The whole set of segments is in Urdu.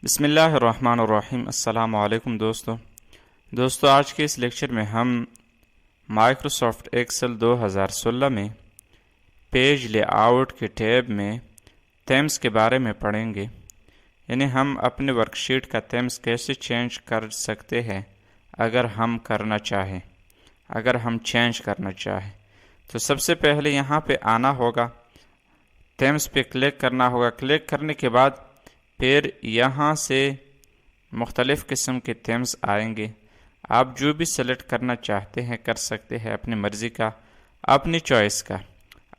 بسم اللہ الرحمن الرحیم۔ السلام علیکم دوستو آج کے اس لیکچر میں ہم مائکروسافٹ ایکسل 2016 میں پیج لے آؤٹ کے ٹیب میں تھیمز کے بارے میں پڑھیں گے، یعنی ہم اپنے ورک شیٹ کا تھیمز کیسے چینج کر سکتے ہیں اگر ہم چینج کرنا چاہیں تو سب سے پہلے یہاں پہ آنا ہوگا، تھیمز پہ کلک کرنا ہوگا۔ کلک کرنے کے بعد پھر یہاں سے مختلف قسم کے تھیمز آئیں گے، آپ جو بھی سلیکٹ کرنا چاہتے ہیں کر سکتے ہیں، اپنی مرضی کا، اپنی چوائس کا۔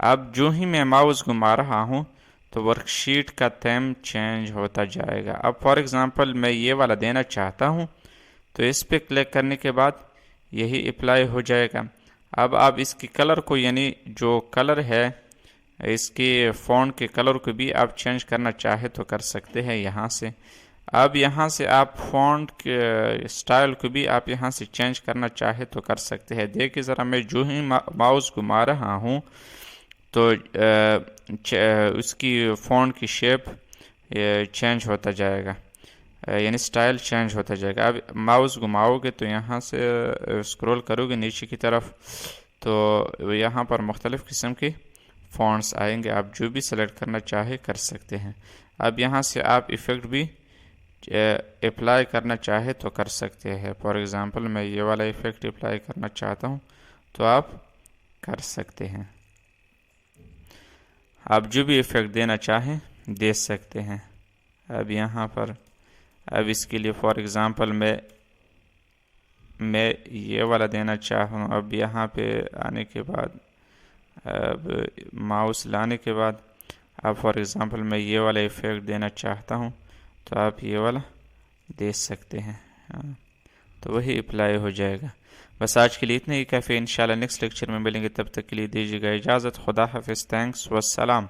اب جو ہی میں ماؤس گھما رہا ہوں تو ورک شیٹ کا تھیم چینج ہوتا جائے گا۔ اب فار ایگزامپل میں یہ والا دینا چاہتا ہوں تو اس پہ کلک کرنے کے بعد یہی اپلائی ہو جائے گا۔ اب آپ اس کی کلر کو، یعنی جو کلر ہے اس کے فونٹ کے کلر کو بھی آپ چینج کرنا چاہے تو کر سکتے ہیں یہاں سے۔ اب یہاں سے آپ فونٹ کے سٹائل کو بھی آپ یہاں سے چینج کرنا چاہے تو کر سکتے ہیں۔ دیکھیں ذرا، میں جو ہی ماؤس گھما رہا ہوں تو اس کی فونٹ کی شیپ چینج ہوتا جائے گا، یعنی سٹائل چینج ہوتا جائے گا۔ اب ماؤس گھماؤ گے تو یہاں سے اسکرول کرو گے نیچے کی طرف تو یہاں پر مختلف قسم کے فونٹس آئیں گے، آپ جو بھی سلیکٹ کرنا چاہے کر سکتے ہیں۔ اب یہاں سے آپ ایفیکٹ بھی اپلائی کرنا چاہے تو کر سکتے ہیں۔ فار ایگزامپل میں یہ والا ایفیکٹ اپلائی کرنا چاہتا ہوں تو آپ کر سکتے ہیں، آپ جو بھی ایفیکٹ دینا چاہیں دے سکتے ہیں۔ اب یہاں پر اس کے لیے فار ایگزامپل میں یہ والا دینا چاہوں۔ اب یہاں پہ آنے کے بعد، اب ماؤس لانے کے بعد اب فار ایگزامپل میں یہ والا ایفیکٹ دینا چاہتا ہوں تو آپ یہ والا دے سکتے ہیں، تو وہی اپلائی ہو جائے گا۔ بس آج کے لیے اتنا ہی کافی، انشاءاللہ نیکسٹ لیکچر میں ملیں گے، تب تک کے لیے دیجیے گا اجازت۔ خدا حافظ، تھینکس والسلام۔